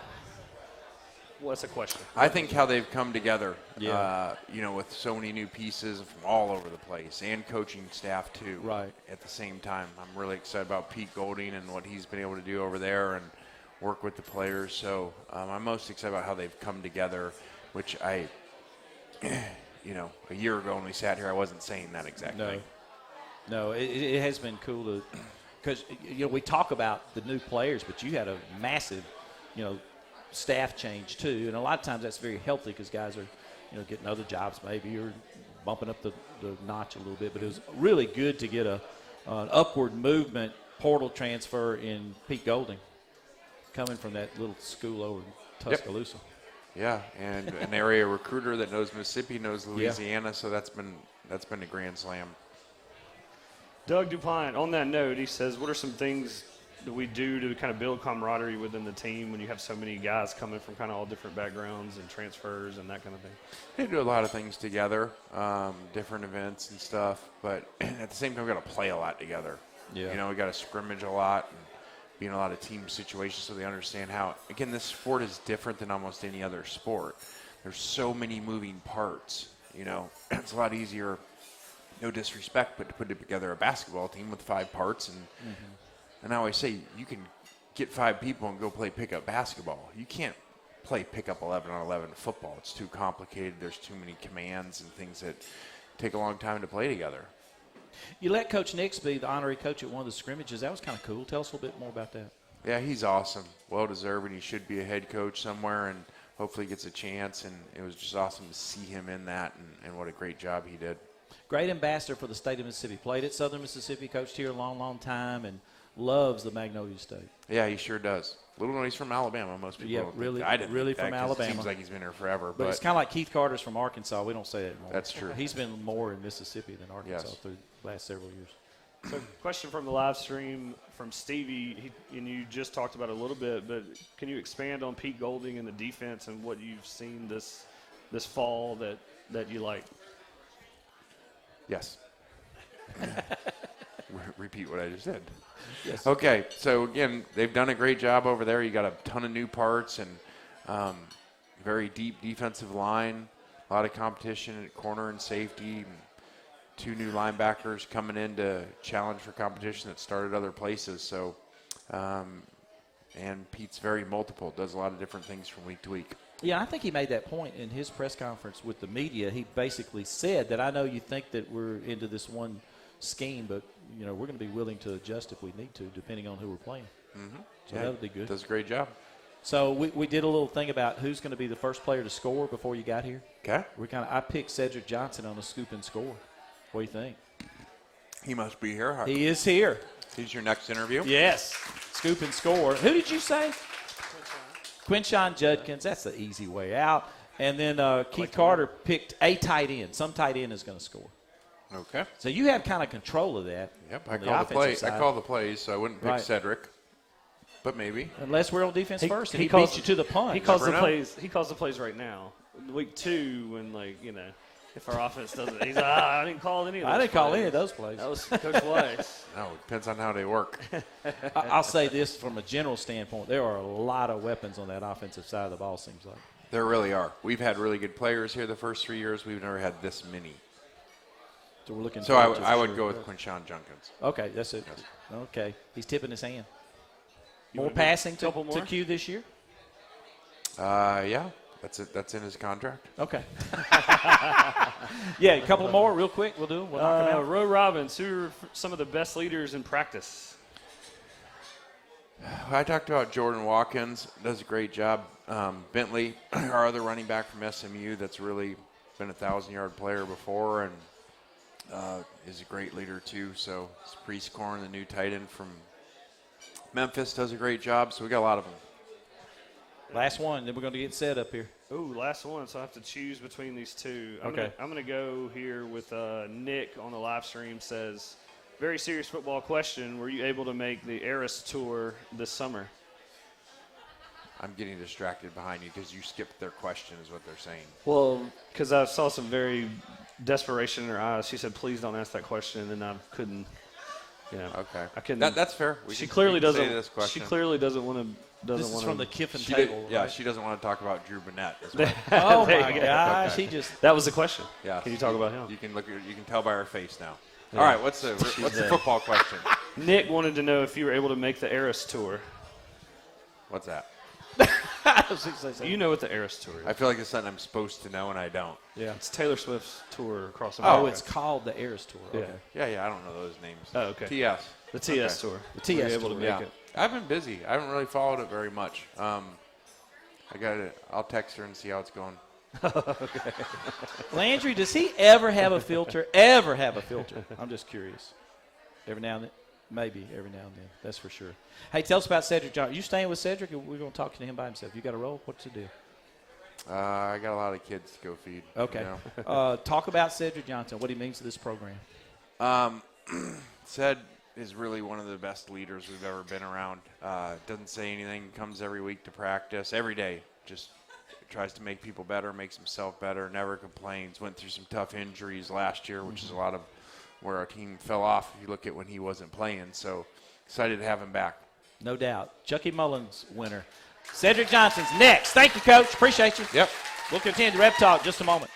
What's a question? I think how they've come together, Yeah. with so many new pieces from all over the place and coaching staff too. Right. At the same time, I'm really excited about Pete Golding and what he's been able to do over there and work with the players. So I'm most excited about how they've come together, which a year ago when we sat here, I wasn't saying that exactly. No, it has been cool to, because we talk about the new players, but you had a massive, staff change too, and a lot of times that's very healthy because guys are, getting other jobs maybe or bumping up the notch a little bit. But it was really good to get an upward movement portal transfer in Pete Golding, coming from that little school over in Tuscaloosa. Yeah, and an area recruiter that knows Mississippi, knows Louisiana, so that's been a grand slam. Doug DuPont, on that note, he says, what are some things that we do to kind of build camaraderie within the team when you have so many guys coming from kind of all different backgrounds and transfers and that kind of thing? They do a lot of things together, different events and stuff, but at the same time, we got to play a lot together. Yeah. We got to scrimmage a lot and be in a lot of team situations so they understand how, again, this sport is different than almost any other sport. There's so many moving parts, It's a lot easier, no disrespect, but to put together a basketball team with 5 parts and I always say you can get 5 people and go play pickup basketball. You can't play pickup 11 on 11 football. It's too complicated. There's too many commands and things that take a long time to play together. You let Coach Nix be the honorary coach at one of the scrimmages. That was kind of cool. Tell us a little bit more about that. Yeah, he's awesome. Well-deserved, and he should be a head coach somewhere, and hopefully gets a chance. And it was just awesome to see him in that, and what a great job he did. Great ambassador for the state of Mississippi. Played at Southern Mississippi, coached here a long, long time, and loves the Magnolia State. Yeah, he sure does. Little known, he's from Alabama. Most people don't really, think. I didn't really think from that 'cause Alabama. It seems like he's been here forever. But it's kind of like Keith Carter's from Arkansas. We don't say that anymore. That's true. He's been more in Mississippi than Arkansas Yes. through the last several years. So, question from the live stream from Stevie, and you just talked about it a little bit, but can you expand on Pete Golding and the defense and what you've seen this fall that that you like? Yes. Repeat what I just said. Yes. Okay, so again, they've done a great job over there. You got a ton of new parts and very deep defensive line, a lot of competition at corner and safety, and 2 new linebackers coming in to challenge for competition that started other places. So, and Pete's very multiple, does a lot of different things from week to week. Yeah, I think he made that point in his press conference with the media. He basically said that I know you think that we're into this one scheme, but we're going to be willing to adjust if we need to, depending on who we're playing. Mm-hmm. So that would be good. Does a great job. So we did a little thing about who's going to be the first player to score before you got here. Okay. I picked Cedric Johnson on a scoop and score. What do you think? He must be here. He is here. He's your next interview? Yes. Scoop and score. Who did you say? Quinshon Judkins. That's the easy way out. And then Keith Carter picked a tight end. Some tight end is going to score. Okay. So you have kind of control of that. Yep, I call the play. I call the plays, so I wouldn't pick Cedric, but maybe. Unless we're on defense first, and he beats you to the punt. He calls the plays. He calls the plays right now. Week 2, when if our offense doesn't, he's like, I didn't call any of those. I didn't call any of those plays. That was Coach Weiss. No, it depends on how they work. I'll say this from a general standpoint: there are a lot of weapons on that offensive side of the ball. Seems like there really are. We've had really good players here the first 3 years. We've never had this many. So we're looking. So I would go with Quinshon Judkins. Okay, that's it. Yes. Okay, he's tipping his hand. More passing to Q this year? Yeah, that's it. That's in his contract. Okay. Yeah, a couple more real quick. We'll do them. We'll knock them out. Roe Robbins, who are some of the best leaders in practice? I talked about Jordan Watkins. Does a great job. Bentley, our other running back from SMU, that's really been a 1,000-yard player before, and is a great leader too. So it's Priest Corn, the new tight end from Memphis, does a great job. So we got a lot of them. Last one, then we're going to get set up here. Ooh, last one. So I have to choose between these two. I'm going to go here with Nick on the live stream. Says, very serious football question. Were you able to make the Eras tour this summer? I'm getting distracted behind you because you skipped their question is what they're saying. Well, because I saw some very desperation in her eyes. She said, please don't ask that question, and I couldn't. Okay. I couldn't. That's fair. She clearly doesn't. This question. She clearly doesn't want to. This is from the Kiffin table. Yeah, right? she doesn't want to talk about Drew Burnett as well. Oh my gosh, okay. he just. That was the question. Yeah. Can you talk about him? You can look. You can tell by her face now. Yeah. All right. What's the football question? Nick wanted to know if you were able to make the Eras tour. What's that? You know what the Eras tour is. I feel like it's something I'm supposed to know and I don't. Yeah. It's Taylor Swift's tour across America. Oh, it's called the Eras tour. Okay. Yeah. I don't know those names. Oh, okay. TS. The TS tour. The TS able tour. to make it. I've been busy. I haven't really followed it very much. I got it. I'll text her and see how it's going. Okay. Landry, does he ever have a filter? Ever have a filter? I'm just curious. Every now and then. Maybe every now and then. That's for sure. Hey, tell us about Cedric Johnson. Are you staying with Cedric, or we're going to talk to him by himself? You got a role? What's the deal? I got a lot of kids to go feed. Okay. Talk about Cedric Johnson, what he means to this program. Ced is really one of the best leaders we've ever been around. Doesn't say anything, comes every week to practice, every day. Just tries to make people better, makes himself better, never complains. Went through some tough injuries last year, which is a lot of where our team fell off if you look at when he wasn't playing. So excited to have him back. No doubt. Chucky Mullins winner. Cedric Johnson's next. Thank you, Coach. Appreciate you. Yep. We'll continue Reb Talk just a moment.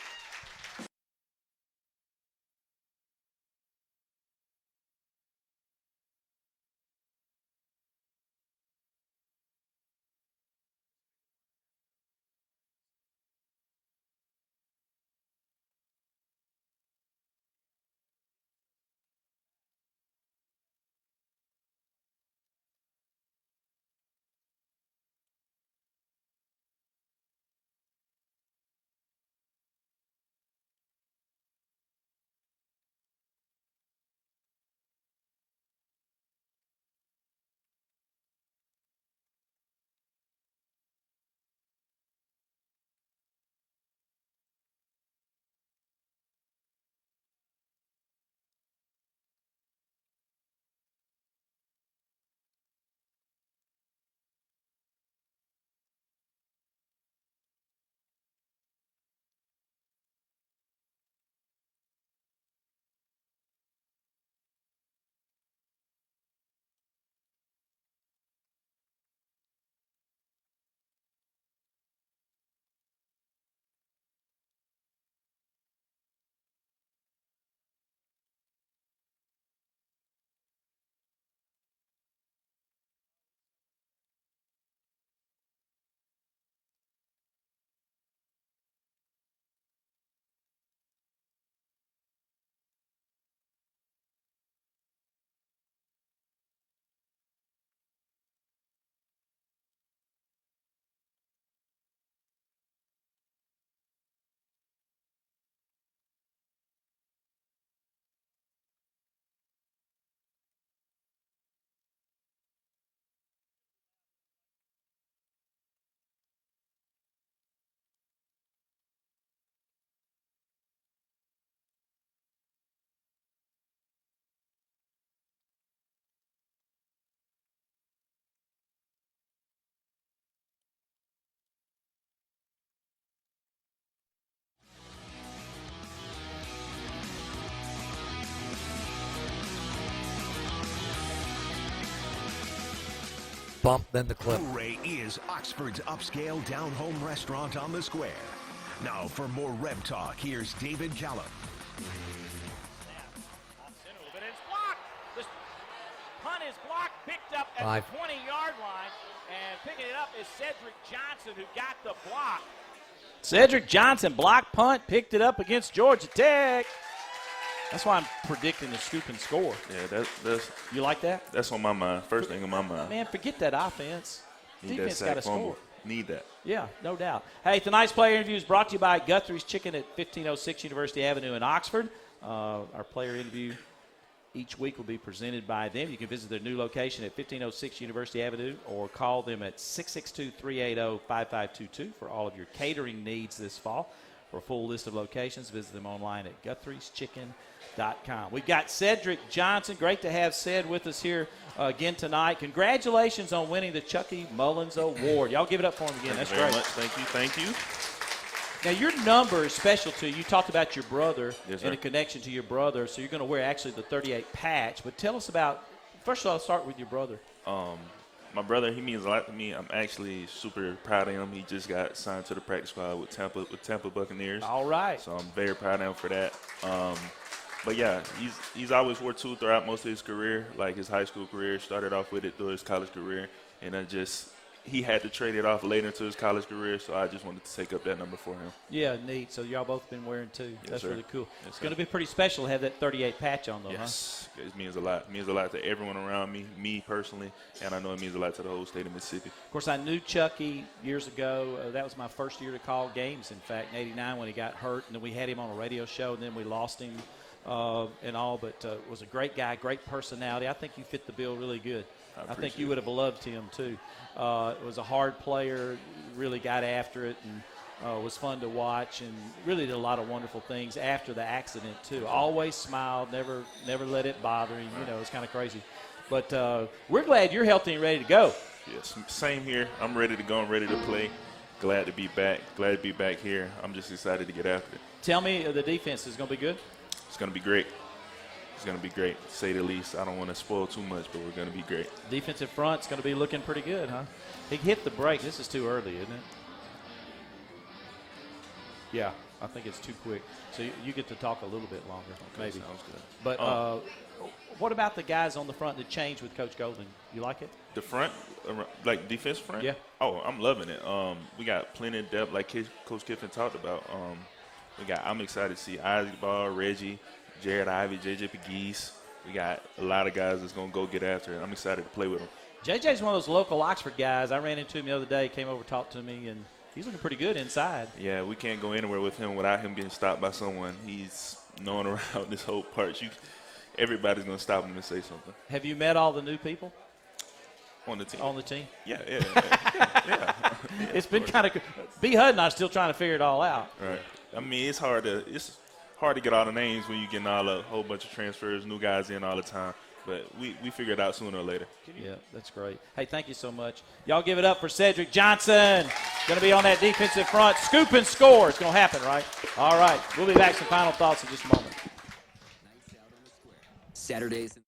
bump than the clip. Boure is Oxford's upscale down-home restaurant on the square. Now for more Reb Talk, here's David Callum. But it's blocked. The punt is blocked, picked up at 5. the 20-yard line, and picking it up is Cedric Johnson, who got the block. Cedric Johnson blocked punt, picked it up against Georgia Tech. That's why I'm predicting the scoop and score. Yeah, that's You like that? that's on my mind. First thing on my mind. Man, forget that offense. Need Defense that got to sack fumble. score. Need that. Yeah, no doubt. Hey, tonight's player interview is brought to you by Guthrie's Chicken at 1506 University Avenue in Oxford. Our player interview each week will be presented by them. You can visit their new location at 1506 University Avenue or call them at 662-380-5522 for all of your catering needs this fall. For a full list of locations, visit them online at guthrie'schicken.com. We've got Cedric Johnson. Great to have Ced with us here again tonight. Congratulations on winning the Chucky Mullins Award. Y'all give it up for him again. That's Thank you very great. much. Thank you. Now, your number is special to you. You talked about your brother Yes, and sir. a connection to your brother, so you're going to wear actually the 38 patch. But tell us about, first of all, I'll start with your brother. My brother, he means a lot to me. I'm actually super proud of him. He just got signed to the practice squad with Tampa Buccaneers. All right. So I'm very proud of him for that. But yeah, he's always wore 2 throughout most of his career, like his high school career. Started off with it through his college career, and he had to trade it off later into his college career, so I just wanted to take up that number for him. Yeah, neat. So y'all both been wearing two. Yes, That's sir. really cool. Yes, It's sir. going to be pretty special to have that 38 patch on, though, Yes, it means a lot. It means a lot to everyone around me personally, and I know it means a lot to the whole state of Mississippi. Of course, I knew Chucky years ago. That was my first year to call games, in fact, in '89 when he got hurt. And then we had him on a radio show, and then we lost him and all. But was a great guy, great personality. I think you fit the bill really good. I think appreciate you would have loved him, too. Was a hard player, really got after it, and was fun to watch, and really did a lot of wonderful things after the accident, too. Always smiled, never let it bother him. You know, it's kind of crazy. But we're glad you're healthy and ready to go. Yes, same here. I'm ready to go. I'm ready to play. Glad to be back. Glad to be back here. I'm just excited to get after it. Tell me the defense is going to be good? It's going to be great. It's going to be great, to say the least. I don't want to spoil too much, but we're going to be great. Defensive front's going to be looking pretty good, huh? He hit the break. This is too early, isn't it? Yeah, I think it's too quick. So you get to talk a little bit longer, maybe. Sounds good. But what about the guys on the front that changed with Coach Golden? You like it? The front, like defense front? Yeah. Oh, I'm loving it. We got plenty of depth, like Coach Kiffin talked about. I'm excited to see Isaac Ball, Reggie, Jared Ivey, J.J. Pegues. We got a lot of guys that's going to go get after it. I'm excited to play with them. JJ's one of those local Oxford guys. I ran into him the other day, came over, talked to me, and he's looking pretty good inside. Yeah, we can't go anywhere with him without him getting stopped by someone. He's known around this whole part. Everybody's going to stop him and say something. Have you met all the new people On the team. on the team? Yeah. It's been kind of – B. Hud and I are still trying to figure it all out. Right. I mean, it's hard to get all the names when you're getting a whole bunch of transfers, new guys in all the time. But we figure it out sooner or later. Yeah, that's great. Hey, thank you so much. Y'all give it up for Cedric Johnson. Going to be on that defensive front. Scoop and score. It's going to happen, right? All right. We'll be back. Some final thoughts in just a moment. Saturdays.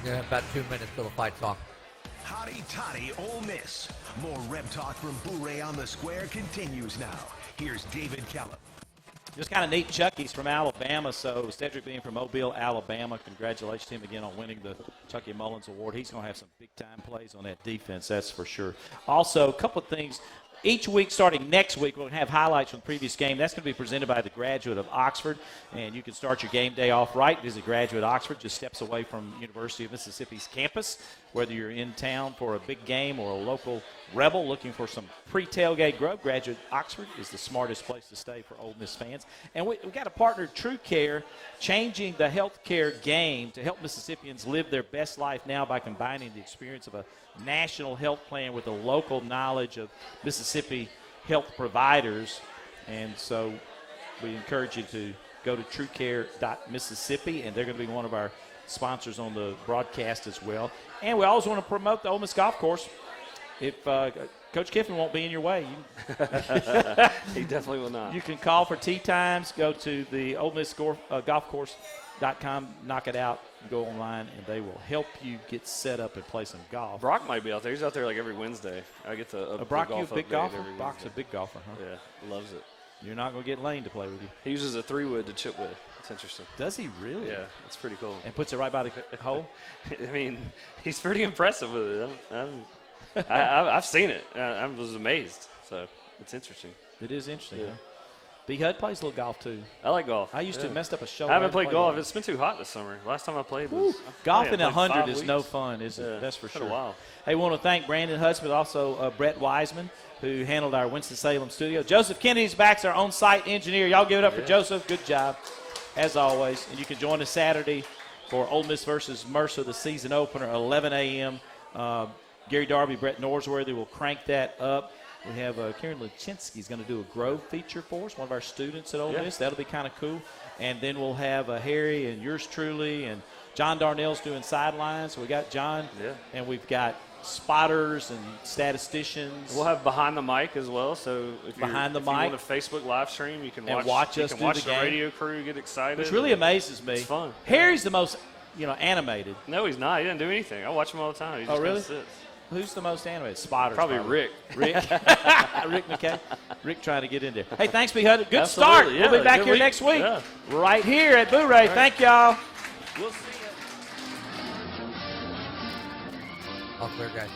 about 2 minutes till the fight's on. Hotty toddy Ole Miss. More Reb Talk from Boure on the Square continues now. Here's David Kellum. Just kind of neat. Chucky's from Alabama, so Cedric being from Mobile, Alabama, congratulations to him again on winning the Chucky Mullins Award. He's going to have some big-time plays on that defense, that's for sure. Also, a couple of things. Each week, starting next week, we're going to have highlights from the previous game. That's going to be presented by the Graduate of Oxford, and you can start your game day off right. Visit Graduate Oxford, just steps away from University of Mississippi's campus. Whether you're in town for a big game or a local Rebel looking for some pre-tailgate grub, Graduate Oxford is the smartest place to stay for Ole Miss fans. And we've got a partner, True Care, changing the healthcare game to help Mississippians live their best life now by combining the experience of a national health plan with the local knowledge of Mississippi health providers. And so we encourage you to go to truecare.mississippi, and they're going to be one of our sponsors on the broadcast as well. And we always want to promote the Ole Miss Golf Course. If Coach Kiffin won't be in your way, he definitely will not. You can call for tee times. Go to the Ole Miss Golf Course.com, knock it out, go online, and they will help you get set up and play some golf. Brock might be out there. He's out there like every Wednesday. I get the Brock, golf you a big update golfer? every Brock's a Wednesday. big golfer, huh? Yeah, loves it. You're not going to get Lane to play with you. He uses a 3-wood to chip with. It's interesting. Does he really? Yeah, it's pretty cool. And puts it right by the hole? I mean, he's pretty impressive with it. I've seen it. I was amazed. So it's interesting. It is interesting, Yeah. huh? B. Hud plays a little golf, too. I like golf. I used to mess up a shoulder. I haven't played golf. It's been too hot this summer. Last time I played was golf in I 100 5 is weeks. no fun, is it? Yeah, That's for it's been sure. a while. Hey, we want to thank Brandon Hudson, but also Brett Wiseman, who handled our Winston-Salem studio. Joseph Kennedy's back's our on-site engineer. Y'all give it up for Joseph. Good job, as always. And you can join us Saturday for Ole Miss versus Mercer, the season opener, 11 a.m. Gary Darby, Brett Norsworthy will crank that up. We have Karen Lachinsky is going to do a Grove feature for us, one of our students at Ole Miss. That'll be kind of cool. And then we'll have Harry and yours truly, and John Darnell's doing sidelines. So we got John, and we've got spotters and statisticians. We'll have behind the mic as well. So if you Behind the if mic. you want a Facebook live stream, you can And watch us you can do watch the the game. radio crew get excited. Which really amazes me. It's fun. Harry's the most, animated. No, he's not. He doesn't do anything. I watch him all the time. He just really? kinda sits. Who's the most animated? Spotters. Probably Rick. Rick. Rick McKay. Rick trying to get in there. Hey, thanks, B. Hud. Good Absolutely, start. yeah, We'll be back good here week. next week. Yeah. Right here at Boure. Right. Thank y'all. We'll see you. All clear, guys.